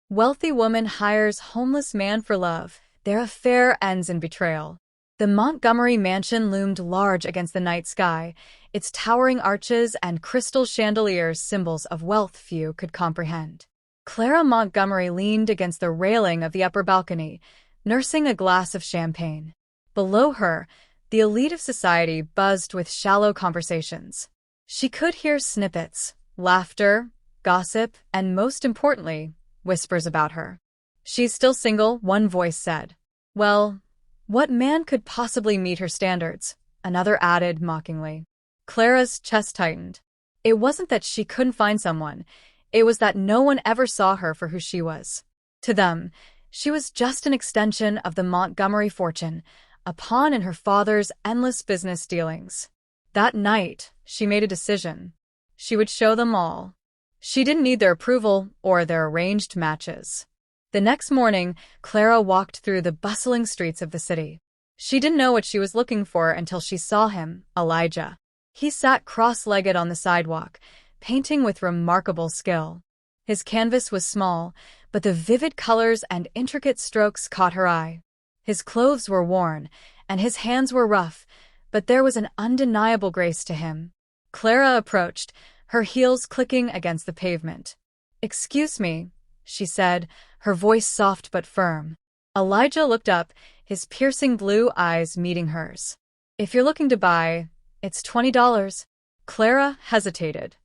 Wealthy woman hires homeless man for love. Their affair ends in betrayal. The Montgomery mansion loomed large against the night sky, its towering arches and crystal chandeliers symbols of wealth few could comprehend. Clara Montgomery leaned against the railing of the upper balcony, nursing a glass of champagne. Below her, the elite of society buzzed with shallow conversations. She could hear snippets, laughter, gossip, and most importantly, whispers about her. "She's still single," one voice said. "Well, what man could possibly meet her standards?" another added mockingly. Clara's chest tightened. It wasn't that she couldn't find someone, it was that no one ever saw her for who she was. To them, she was just an extension of the Montgomery fortune, a pawn in her father's endless business dealings. That night, she made a decision. She would show them all. She didn't need their approval or their arranged matches. The next morning, Clara walked through the bustling streets of the city. She didn't know what she was looking for until she saw him, Elijah. He sat cross-legged on the sidewalk, painting with remarkable skill. His canvas was small, but the vivid colors and intricate strokes caught her eye. His clothes were worn, and his hands were rough, but there was an undeniable grace to him. Clara approached, her heels clicking against the pavement. "Excuse me," she said, her voice soft but firm. Elijah looked up, his piercing blue eyes meeting hers. "If you're looking to buy, it's $20. Clara hesitated.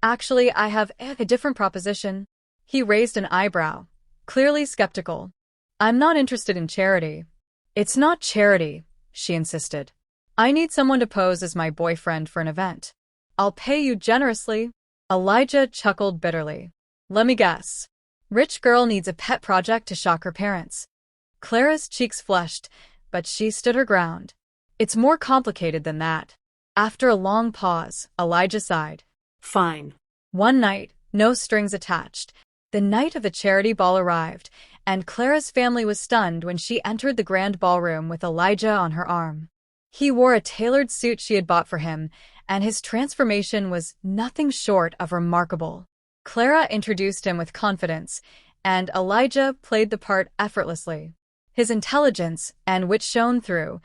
"Actually, I have a different proposition." He raised an eyebrow, clearly skeptical. "I'm not interested in charity." "It's not charity," she insisted. "I need someone to pose as my boyfriend for an event. I'll pay you generously." Elijah chuckled bitterly. "Let me guess. Rich girl needs a pet project to shock her parents." Clara's cheeks flushed, but she stood her ground. "It's more complicated than that." After a long pause, Elijah sighed. "Fine." One night, no strings attached, the night of the charity ball arrived, and Clara's family was stunned when she entered the grand ballroom with Elijah on her arm. He wore a tailored suit she had bought for him, and his transformation was nothing short of remarkable. Clara introduced him with confidence, and Elijah played the part effortlessly. His intelligence and wit shone through,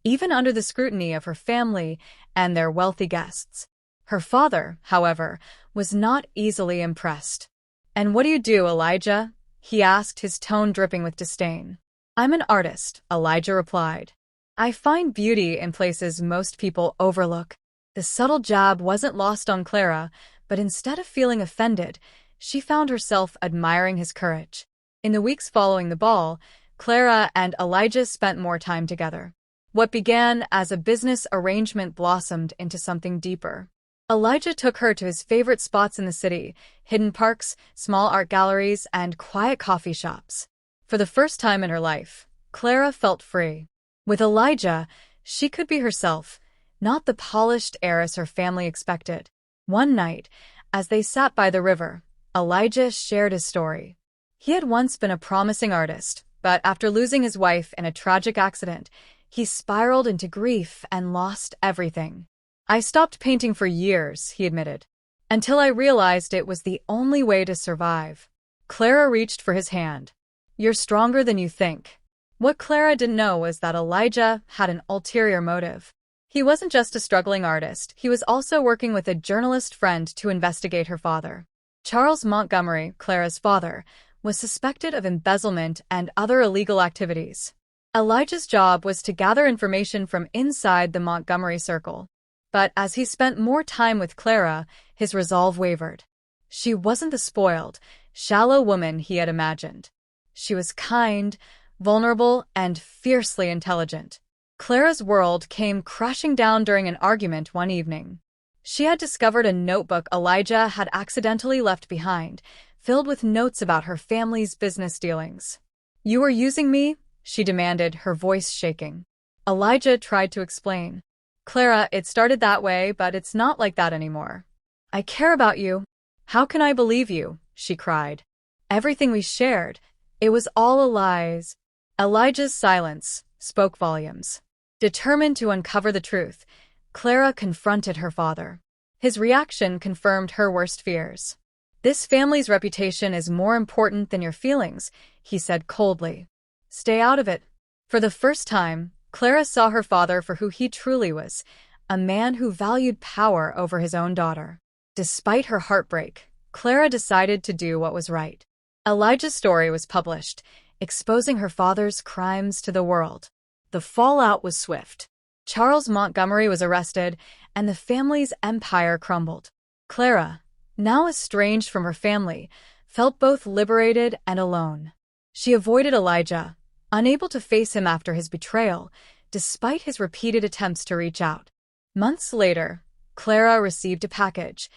even under the scrutiny of her family and their wealthy guests. Her father, however, was not easily impressed. "And what do you do, Elijah?" he asked, his tone dripping with disdain. "I'm an artist," Elijah replied. "I find beauty in places most people overlook." The subtle jab wasn't lost on Clara, but instead of feeling offended, she found herself admiring his courage. In the weeks following the ball, Clara and Elijah spent more time together. What began as a business arrangement blossomed into something deeper. Elijah took her to his favorite spots in the city, hidden parks, small art galleries, and quiet coffee shops. For the first time in her life, Clara felt free. With Elijah, she could be herself, not the polished heiress her family expected. One night, as they sat by the river, Elijah shared his story. He had once been a promising artist, but after losing his wife in a tragic accident, he spiraled into grief and lost everything. "I stopped painting for years," he admitted, "until I realized it was the only way to survive." Clara reached for his hand. "You're stronger than you think." What Clara didn't know was that Elijah had an ulterior motive. He wasn't just a struggling artist, he was also working with a journalist friend to investigate her father. Charles Montgomery, Clara's father, was suspected of embezzlement and other illegal activities. Elijah's job was to gather information from inside the Montgomery circle. But as he spent more time with Clara, his resolve wavered. She wasn't the spoiled, shallow woman he had imagined. She was kind, vulnerable, and fiercely intelligent. Clara's world came crashing down during an argument one evening. She had discovered a notebook Elijah had accidentally left behind, filled with notes about her family's business dealings. "You were using me?" she demanded, her voice shaking. Elijah tried to explain. "Clara, it started that way, but it's not like that anymore. I care about you." "How can I believe you?" she cried. "Everything we shared, it was all a lies." Elijah's silence spoke volumes. Determined to uncover the truth, Clara confronted her father. His reaction confirmed her worst fears. "This family's reputation is more important than your feelings," he said coldly. "Stay out of it." For the first time, Clara saw her father for who he truly was, a man who valued power over his own daughter. Despite her heartbreak, Clara decided to do what was right. Elijah's story was published, exposing her father's crimes to the world. The fallout was swift. Charles Montgomery was arrested, and the family's empire crumbled. Clara, now estranged from her family, felt both liberated and alone. She avoided Elijah, unable to face him after his betrayal, despite his repeated attempts to reach out. Months later, Clara received a package,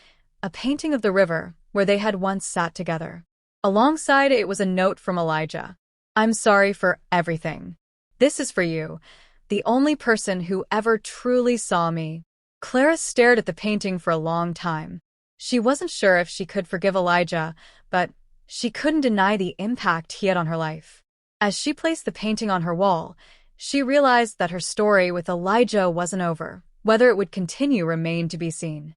a painting of the river where they had once sat together. Alongside it was a note from Elijah. "I'm sorry for everything. This is for you, the only person who ever truly saw me." Clara stared at the painting for a long time. She wasn't sure if she could forgive Elijah, but she couldn't deny the impact he had on her life. As she placed the painting on her wall, she realized that her story with Elijah wasn't over. Whether it would continue remained to be seen.